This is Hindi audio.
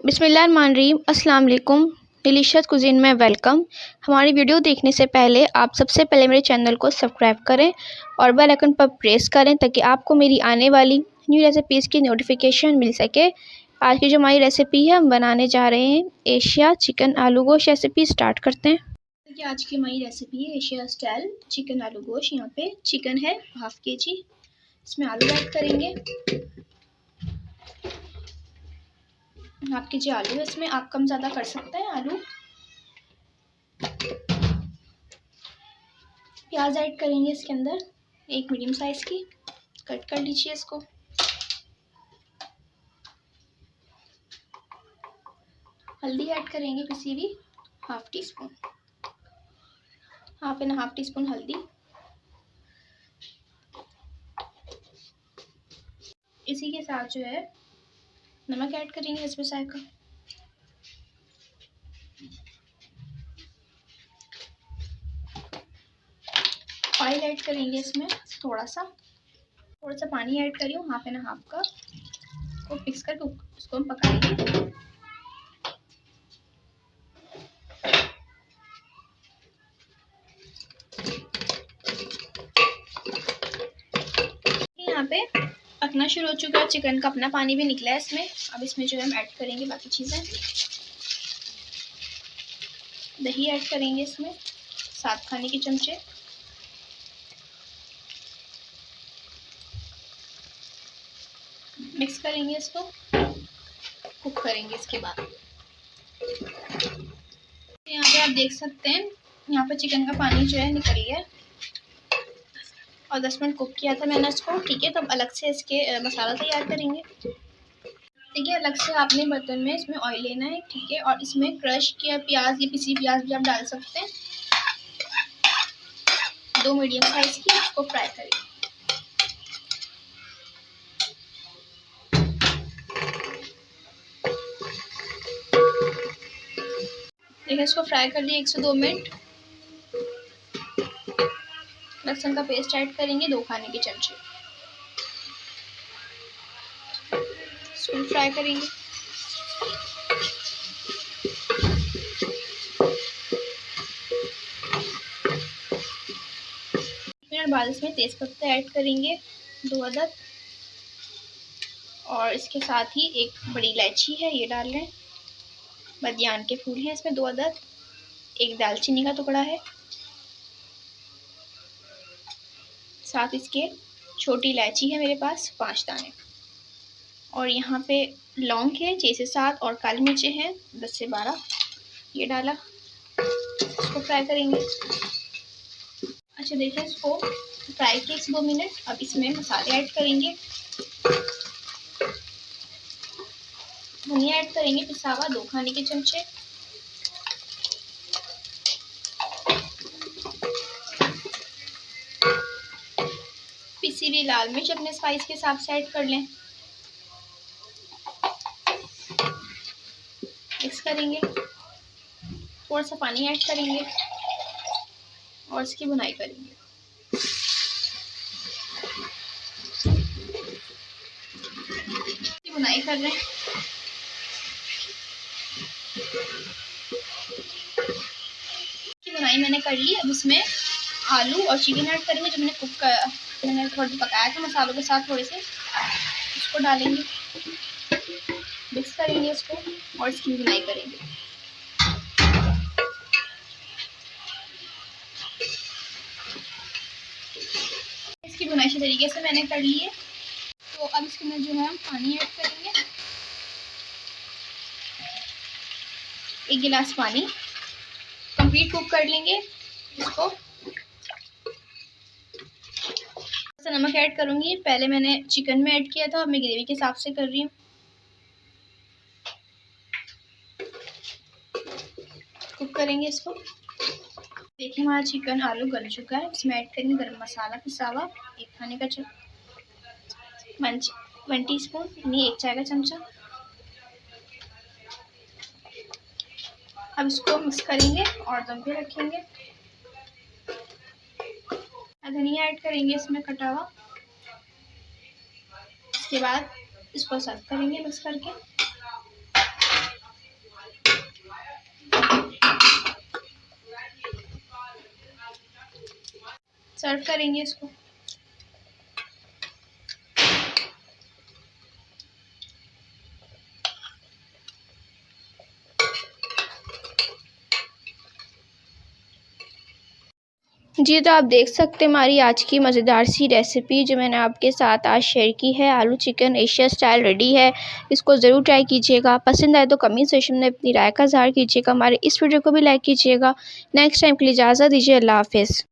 बिस्मिल्लाहिर्रहमानिर्रहीम। अस्सलाम वालेकुम। डिलीशियस कुज़ीन में वेलकम। हमारी वीडियो देखने से पहले आप सबसे पहले मेरे चैनल को सब्सक्राइब करें और बेल आइकन पर प्रेस करें ताकि आपको मेरी आने वाली न्यू रेसिपीज़ की नोटिफिकेशन मिल सके। आज की जो हमारी रेसिपी है हम बनाने जा रहे हैं एशिया चिकन आलू गोश्त। रेसिपी स्टार्ट करते हैं। देखिए आज की हमारी रेसिपी है एशिया स्टाइल चिकन आलू गोश्त। यहाँ पे चिकन है हाफ kg, इसमें आलू ऐड करेंगे। हाफ kg आलू है, इसमें आप कम ज़्यादा कर सकते हैं आलू। प्याज ऐड करेंगे इसके अंदर, एक मीडियम साइज की, कट कर लीजिए इसको। हल्दी ऐड करेंगे पिसी हुई half tea spoon, half tea spoon हल्दी। इसी के साथ जो है नमक ऐड करेंगे इसमें जायका। ऑयल ऐड करेंगे इसमें थोड़ा सा पानी ऐड करी हूँ हाफ का, को मिक्स करके उसको हम पकाएंगे। यहाँ पे पकना शुरू हो चुका है, चिकन का अपना पानी भी निकला है इसमें। अब इसमें जो है हम ऐड करेंगे बाकी चीज़ें। दही ऐड करेंगे इसमें 7 खाने के चमचे। मिक्स करेंगे इसको, कुक करेंगे इसके बाद। यहाँ पे आप देख सकते हैं यहाँ पे चिकन का पानी जो है निकल गया और 10 मिनट कुक किया था मैंने इसको। ठीक है, तो अब अलग से इसके मसाला तैयार करेंगे। देखिए अलग से आपने बर्तन में इसमें ऑयल लेना है, ठीक है, और इसमें क्रश किया प्याज या पिसी प्याज भी आप डाल सकते हैं। 2 मीडियम साइज की, इसको फ्राई करेंगे। देखिए इसको फ्राई कर लिए 1 से 2 मिनट। लहसुन का पेस्ट ऐड करेंगे 2 खाने के चमचे, इसको फ्राई करेंगे। मिनट बाद इसमें तेज पत्ता ऐड करेंगे 2 अदद, और इसके साथ ही एक बड़ी इलायची है ये डाल लें। बदियान के फूल हैं इसमें 2 अदद, एक दालचीनी का टुकड़ा है, साथ इसके छोटी इलायची है मेरे पास 5 दाने, और यहाँ पे लौंग है 6 से 7, और काली मिर्चें हैं 10 से 12, ये डाला। इसको फ्राई करेंगे। अच्छा देखिए इसको फ्राई किए 1 से 2 मिनट। अब इसमें मसाले ऐड करेंगे। धनिया ऐड करेंगे पिसा हुआ 2 खाने के चमचे, पिसी हुई लाल मिर्च अपने स्पाइस के हिसाब से ऐड कर लें। मिक्स करेंगे, थोड़ा सा पानी ऐड करेंगे और इसकी भुनाई करेंगे। भुनाई कर रहे हैं। भुनाई मैंने कर ली। अब इसमें आलू और चिकन ऐड करेंगे जो मैंने थोड़ा सा पकाया था मसालों के साथ, थोड़े से इसको डालेंगे, मिक्स करेंगे इसको और इसकी भुनाई करेंगे। इसकी भुनाई अच्छी तरीके से मैंने कर ली है। तो अब इसके अंदर जो है हम पानी ऐड करेंगे, 1 गिलास पानी। कंप्लीट कुक कर लेंगे इसको। नमक ऐड करूंगी, पहले मैंने चिकन में ऐड किया था, अब मैं ग्रेवी के हिसाब से कर रही हूँ। कुक करेंगे इसको। देखिए हमारा चिकन आलू गल चुका है। इसमें ऐड करेंगे गरम मसाला पिसा हुआ 1 खाने का 1 टीस्पून, यानी 1 चाय का चमचा। अब इसको मिक्स करेंगे और दम पे रखेंगे। धनिया ऐड करेंगे इसमें कटा हुआ। इसके बाद इसको सर्व करेंगे मिक्स करके। सर्व करेंगे इसको। जी, तो आप देख सकते हैं हमारी आज की मज़ेदार सी रेसिपी जो मैंने आपके साथ आज शेयर की है, आलू चिकन एशिया स्टाइल रेडी है। इसको ज़रूर ट्राई कीजिएगा। पसंद आए तो कमेंट सेक्शन में अपनी राय का इज़हार कीजिएगा। हमारे इस वीडियो को भी लाइक कीजिएगा। नेक्स्ट टाइम के लिए इजाज़त दीजिए। अल्लाह हाफ़िज़।